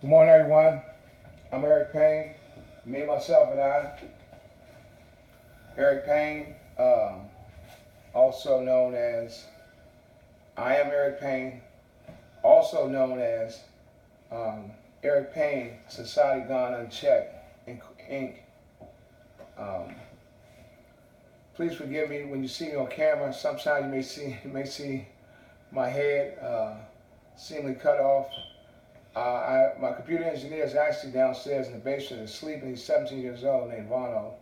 Good morning, everyone. I'm Eric Payne. Me, myself, and I. Eric Payne, also known as I am Eric Payne, also known as Eric Payne Society Gone Unchecked Inc. Um, please forgive me when you see me on camera. Sometimes you may see my head seemingly cut off. My computer engineer is actually downstairs in the basement and sleeping. He's 17 years old, named Vano.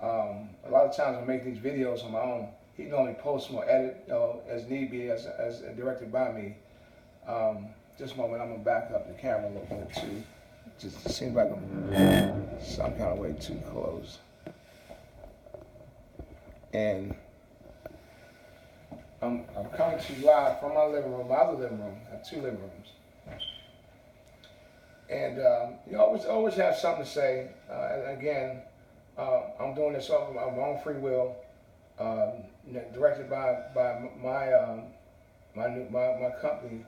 A lot of times I make these videos on my own. He normally posts them or edit as need be, as directed by me. Just a moment, I'm gonna back up the camera a little bit too. Just seems like I'm some kind of way too close. And I'm coming to you live from my living room, my other living room. I have two living rooms. And you always have something to say. And again, I'm doing this off of my own free will, directed by my company,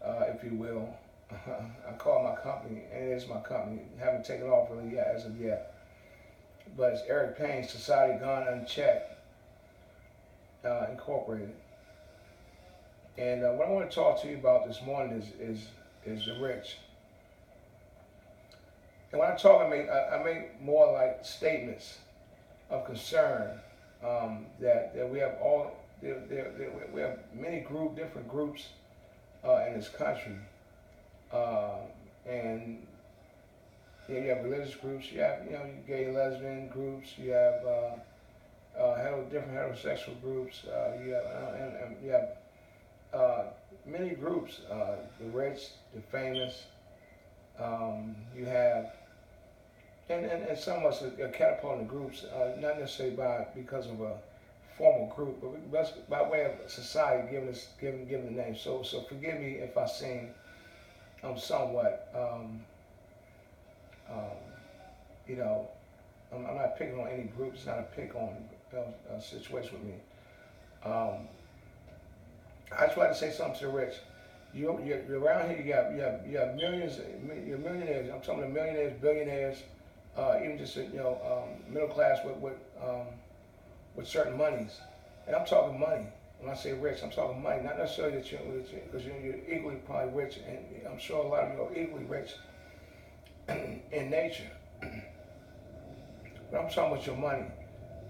if you will. I call it my company, and it is my company. Haven't taken off really yet as of yet. But it's Eric Payne Society Gone Unchecked Incorporated. And what I want to talk to you about this morning is the rich. And when I talk, I make more like statements of concern that we have all we have many different groups in this country, and you have religious groups, you have gay lesbian groups, you have different heterosexual groups, you have many groups, the rich, the famous, you have and somewhat a catapulting groups, not necessarily because of a formal group, but by way of society giving the name. So forgive me if I seem somewhat you know I'm not picking on any group. It's not a pick on situation with me. I just like to say something to the rich. You're around here. You have millions. You're millionaires. I'm talking about millionaires, billionaires, even just middle class with certain monies. And I'm talking money. When I say rich, I'm talking money. Not necessarily that because you're equally probably rich, and I'm sure a lot of you are equally rich in nature. But I'm talking about your money.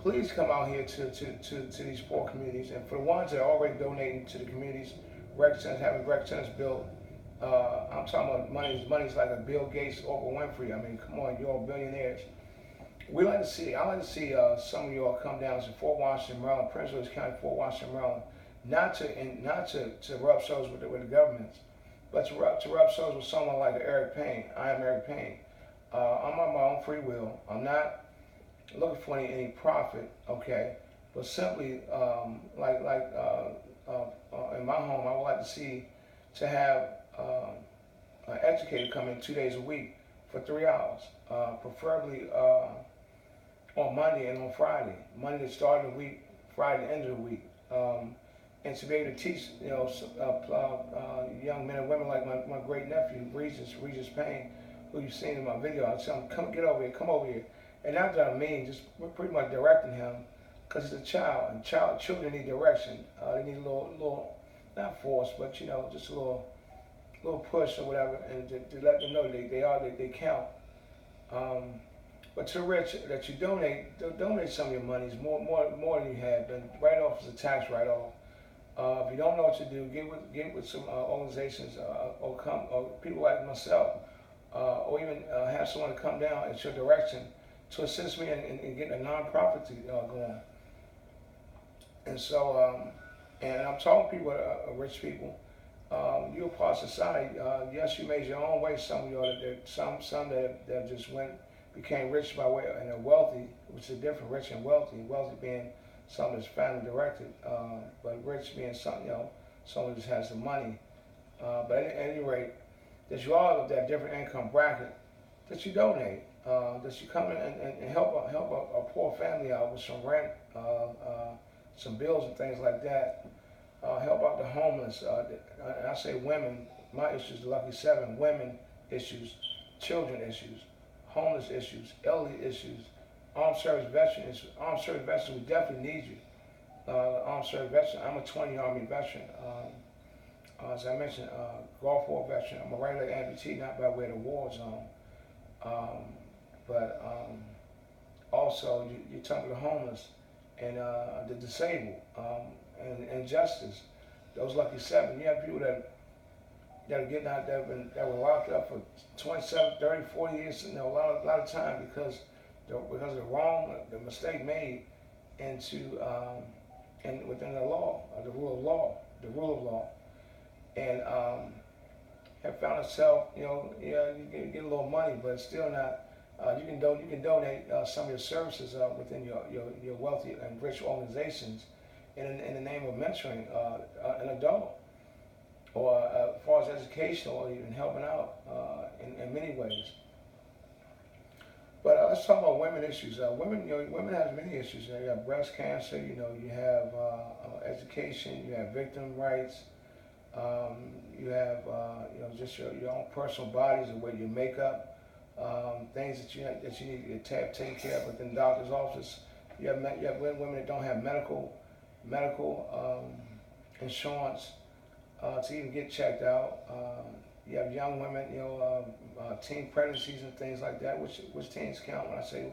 Please come out here to these poor communities, and for the ones that are already donating to the communities, rec centers, having rec centers built. I'm talking about money's like a Bill Gates, Oprah Winfrey. I mean, come on, you're all billionaires. I like to see some of you all come down to Fort Washington, Maryland, Prince William County, Fort Washington, Maryland, not to rub shoulders with the governments, but to rub shoulders with someone like Eric Payne. I am Eric Payne. I'm on my own free will. I'm not looking for any profit, okay? But simply, in my home, I would like to have an educator come in 2 days a week for 3 hours, preferably on Monday and on Friday. Monday to start of the week, Friday to end of the week. And to be able to teach, young men and women like my great nephew, Regis Payne, who you've seen in my video. I tell him, come over here. And not that I mean, just we're pretty much directing him, because he's a child, and children need direction. They need a little, not force, but just a little push or whatever, and to let them know they count. But to the rich that you donate some of your monies, more than you have. Then write-off is a tax write-off. If you don't know what to do, get with some organizations or people like myself, or even have someone to come down at your direction to assist me in getting a nonprofit going. And so, and I'm talking to people, rich people. You're a part of society. Yes, you made your own way. Some of y'all, some that just became rich by way, and they're wealthy, which is different. Rich and wealthy. Wealthy being something that's family directed, but rich being something, someone just has the money. But at any rate, that you all of that different income bracket, that you donate, that you come in and help a poor family out with some rent, some bills and things like that. Help out the homeless. I say women. My issue is the lucky seven. Women issues, children issues, homeless issues, elderly issues, armed service veteran issues. Armed service veterans, we definitely need you. Armed service veteran, I'm a 20 Army veteran. As I mentioned, Gulf War veteran. I'm a right leg amputee, not by way of the war zone. Um, but also, you're talking about the homeless and the disabled and justice. Those lucky seven. You have people that are getting out there that were locked up for 27, 30, 40 years. A lot of time because of the mistake made into and within the law, the rule of law, and have found itself, you get a little money, but it's still not. You can donate some of your services within your wealthy and rich organizations in the name of mentoring an adult, or as far as education, or even helping out in many ways. But let's talk about women issues. Women have many issues. You have breast cancer. You have education. You have victim rights. You have just your own personal bodies and where your makeup, things that you need to take care of within the doctor's office. You have women that don't have medical insurance to even get checked out. You have young women, teen pregnancies and things like that, which teens count. When I say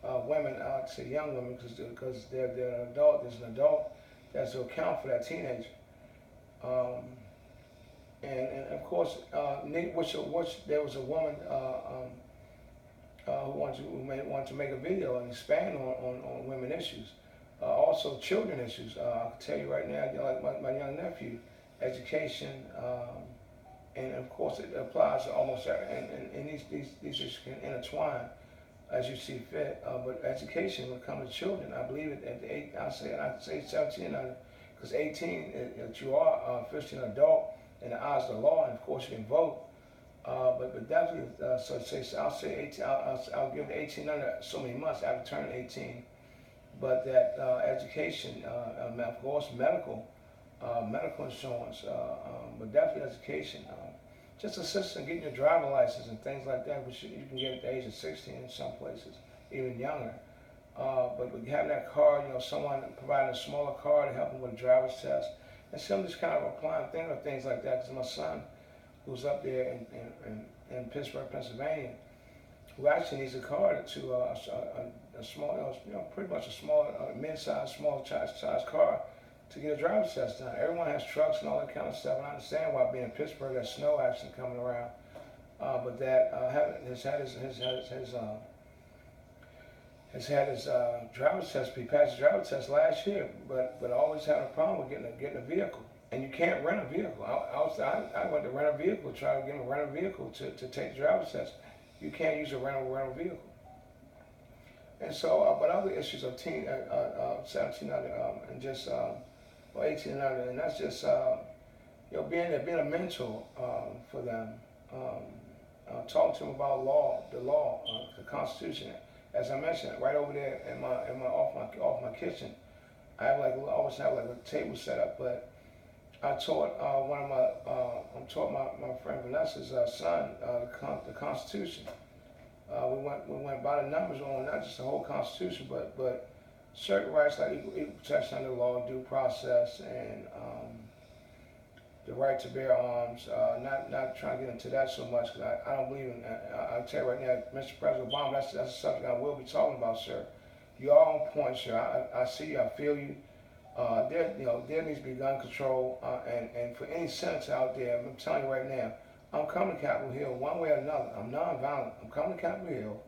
women, I say young women because they're an adult. There's an adult that's to account for that teenager. And of course, there was a woman who wanted to make a video and expand on women issues. Also, children issues. I can tell you right now, like my young nephew, education, and of course it applies to almost every, and these issues can intertwine as you see fit. But education when it comes to children, I believe it at the age, I'd say 17, because 18, you are officially an adult in the eyes of the law, and of course you can vote. But definitely, I'll say 18. I'll give the 18 under so many months after turning 18. But that education, of course, medical insurance, but definitely education. Just assist in getting your driver license and things like that, which you can get at the age of 16 in some places, even younger. But having that card, someone providing a smaller card to help them with a driver's test, and some just kind of applying things like that. Because my son, who's up there in Pittsburgh, Pennsylvania, who actually needs a card to a small, pretty much a small, mid-sized, small-sized car to get a driver's test done. Everyone has trucks and all that kind of stuff, and I understand why being in Pittsburgh, there's snow actually coming around. But that has had his driver's test. He passed his driver's test last year, but always had a problem with getting a vehicle. And you can't rent a vehicle. I went to rent a vehicle, try to get him to rent a vehicle to take the driver's test. You can't use a rental vehicle. And so, but other issues of 17 and just or 18 and under, and that's just being a mentor for them. Talk to them about the law, the Constitution. As I mentioned, right over there in my off my kitchen, I always have a table set up. But I taught my friend Vanessa's son the Constitution. We went by the numbers on not just the whole Constitution, but certain rights like equal protection under the law, due process, and the right to bear arms. Not trying to get into that so much because I don't believe in. I'll tell you right now, Mr. President Obama, that's a subject I will be talking about, sir. You are on point, sir. I see you. I feel you. There needs to be gun control, and for any senator out there, I'm telling you right now, I'm coming to Capitol Hill one way or another. I'm nonviolent. I'm coming to Capitol Hill,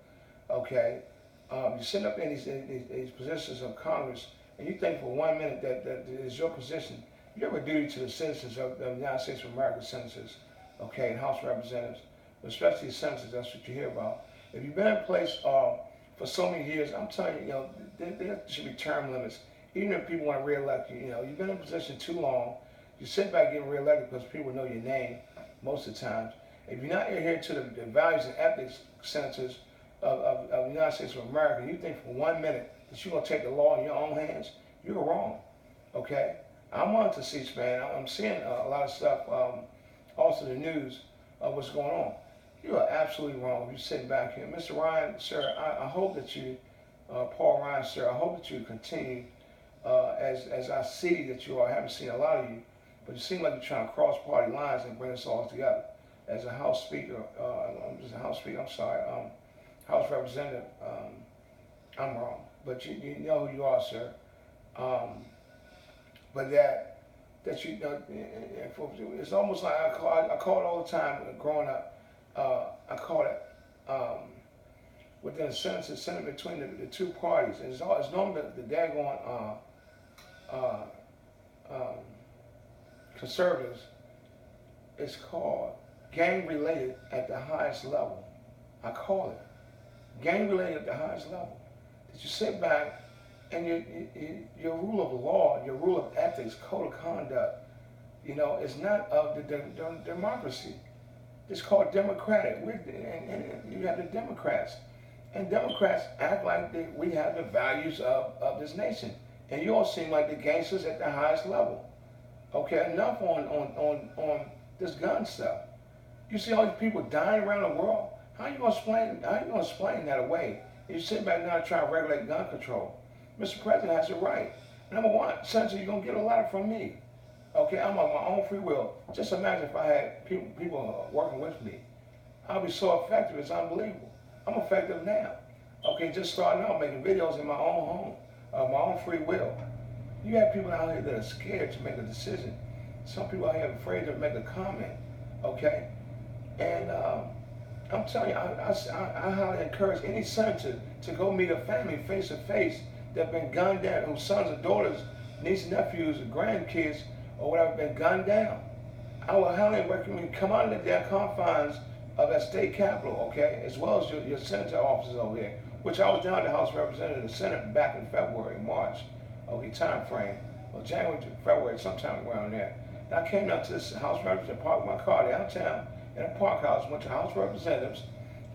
okay? You sit up in these positions of Congress, and you think for 1 minute that is your position. You have a duty to the citizens of the United States of America, senators, okay, and House Representatives, but especially senators. That's what you hear about. If you've been in place for so many years, I'm telling you, there should be term limits. Even if people want to reelect you, you've been in position too long. You sit back getting reelected because people know your name most of the times. If you're not adhering to the values and ethics, senators of the United States of America, you think for 1 minute that you're going to take the law in your own hands, you're wrong, okay? I'm on to C-SPAN. I'm seeing a lot of stuff, also the news of what's going on. You are absolutely wrong. You sitting back here, Mr. Ryan, sir. I hope that you, Paul Ryan, sir. I hope that you continue as I see that you are. I haven't seen a lot of you, but you seem like you're trying to cross party lines and bring us all together. As a House Speaker, I'm just a House Speaker. I'm sorry, House Representative. I'm wrong, but you know who you are, sir. Um, but that you know, it's almost like I call it all the time growing up. I call it within a sentence between the two parties, and it's normally the daggone um, conservatives. It's called gang related at the highest level. I call it gang related at the highest level. That you sit back and your rule of law, your rule of ethics, code of conduct, you know, is not of the democracy. It's called democratic. And you have the Democrats. And Democrats act like we have the values of this nation. And you all seem like the gangsters at the highest level. Okay, enough on this gun stuff. You see all these people dying around the world. How are you gonna explain that away? You sit back now trying to regulate gun control. Mr. President has it right. Number one, Senator, you're gonna get a letter from me. Okay, I'm on my own free will. Just imagine if I had people working with me. I'll be so effective, it's unbelievable. I'm effective now. Okay, just starting out making videos in my own home, my own free will. You have people out here that are scared to make a decision. Some people out here are afraid to make a comment. Okay, and I'm telling you, I highly encourage any senator to go meet a family face to face that have been gunned down, whose sons or daughters, nieces, nephews, or grandkids, or whatever, been gunned down. I would highly recommend you come out of the confines of that state capitol, okay, as well as your senator offices over here, which I was down at the House of Representatives and Senate back in February, March, okay, time frame, or January to February, sometime around there. And I came down to this House of Representatives, parked my car downtown in a park house, went to House of Representatives.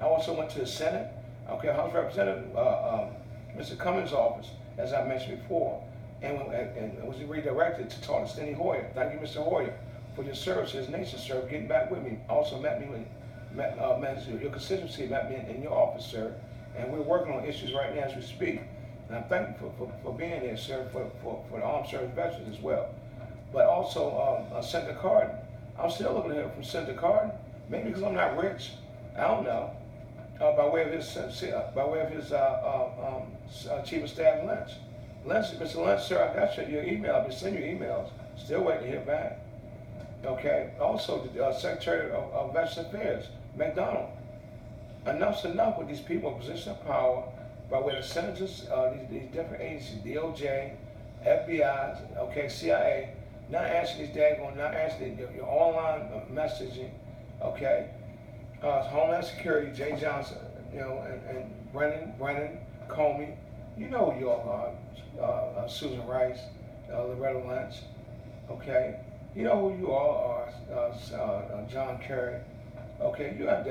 I also went to the Senate, okay, House of Representative, Mr. Cummings' office, as I mentioned before, and was redirected to talk to Steny Hoyer. Thank you, Mr. Hoyer, for your service, his nation service, getting back with me. Also met your constituency, met me in your office, sir, and we're working on issues right now as we speak. And I'm thankful for being here, sir, for the armed service veterans as well. But also Senator Cardin. I'm still looking at him from Senator Cardin. Maybe because I'm not rich, I don't know. By way of his Chief of Staff Lynch. Mr. Lynch, sir, I got your email. I've been sending you emails. Still waiting to hear back. Okay. Also, the Secretary of Veterans Affairs, McDonald. Enough's enough with these people in position of power by way of senators, these different agencies, DOJ, FBI, okay, CIA, not answering these not answering your online messaging, okay. Homeland Security, Jay Johnson, you know, and Brennan Comey, you know who you all are, Susan Rice, Loretta Lynch, okay. You know who you all are, John Kerry, okay. You have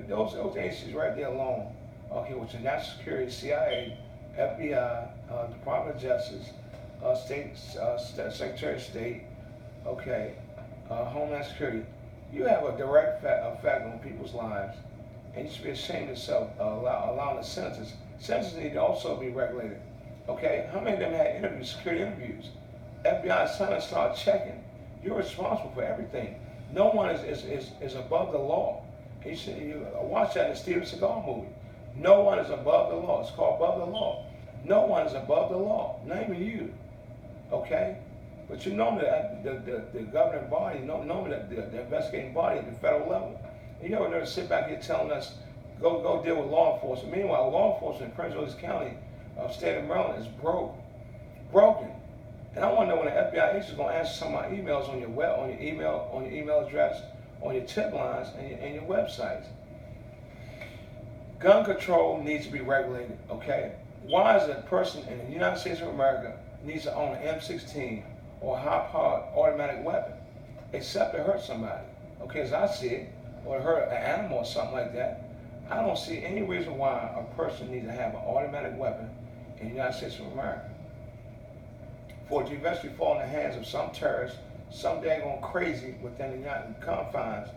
those agencies right there alone, okay, which are National Security, CIA, FBI, Department of Justice, Secretary of State, okay, Homeland Security. You have a direct effect on people's lives, and you should be ashamed of yourself allowing the senators. Senators need to also be regulated. Okay, how many of them had interviews, security interviews? FBI suddenly started checking. You're responsible for everything. No one is above the law. You watch that in the Steven Seagal movie. No one is above the law. It's called Above the Law. No one is above the law, not even you. Okay? But you know that the governing body, normally the investigating body at the federal level. And you never sit back here telling us, go deal with law enforcement. Meanwhile, law enforcement in Prince George's County, state of Maryland, is broken. And I want to know when the FBI agent is going to answer some of my emails on your email address, on your tip lines, and your websites. Gun control needs to be regulated. Okay? Why is a person in the United States of America needs to own an M16 or a high-powered automatic weapon, except to hurt somebody? Okay, as I see it, or to hurt an animal or something like that. I don't see any reason why a person needs to have an automatic weapon in the United States of America. For it to eventually fall in the hands of some terrorist, some daggone crazy within the United confines